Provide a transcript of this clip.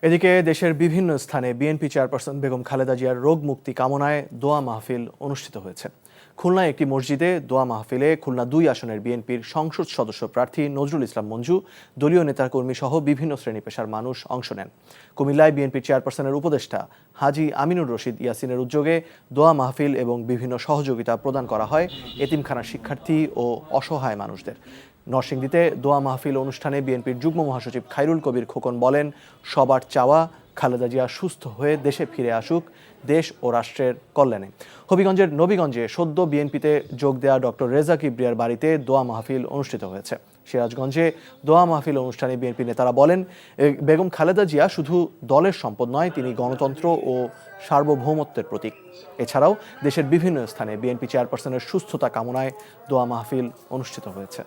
এদিকে দেশের বিভিন্ন স্থানে বিএনপি চেয়ারপারসন বেগম খালেদা জিয়ার রোগ মুক্তি কামনায় দোয়া মাহফিল অনুষ্ঠিত হয়েছে। খুলনায় একটি মসজিদে দোয়া মাহফিলে খুলনা ২ আসনের বিএনপির সংসদ সদস্য প্রার্থী নজরুল ইসলাম মঞ্জু, দলীয় নেতাকর্মী সহ বিভিন্ন শ্রেণী পেশার মানুষ অংশ নেন। কুমিল্লায় বিএনপি চেয়ারপারসনের উপদেষ্টা হাজী আমিনুর রশিদ ইয়াসিনের উদ্যোগে দোয়া মাহফিল এবং বিভিন্ন সহযোগিতা প্রদান করা হয় এতিমখানার শিক্ষার্থী ও অসহায় মানুষদের। নরসিংদীতে দোয়া মাহফিল অনুষ্ঠানে বিএনপির যুগ্ম মহাসচিব খায়রুল কবির খোকন বলেন, সবার চাওয়া খালেদা জিয়া সুস্থ হয়ে দেশে ফিরে আসুক দেশ ও রাষ্ট্রের কল্যাণে। হবিগঞ্জের নবীগঞ্জে সদ্য বিএনপিতে যোগ দেওয়া ডক্টর রেজা কিবরিয়ার বাড়িতে দোয়া মাহফিল অনুষ্ঠিত হয়েছে। সিরাজগঞ্জে দোয়া মাহফিল অনুষ্ঠানে বিএনপি নেতারা বলেন, বেগম খালেদা জিয়া শুধু দলের সম্পদ নয়, তিনি গণতন্ত্র ও সার্বভৌমত্বের প্রতীক। এছাড়াও দেশের বিভিন্ন স্থানে বিএনপি চেয়ারপারসনের সুস্থতা কামনায় দোয়া মাহফিল অনুষ্ঠিত হয়েছে।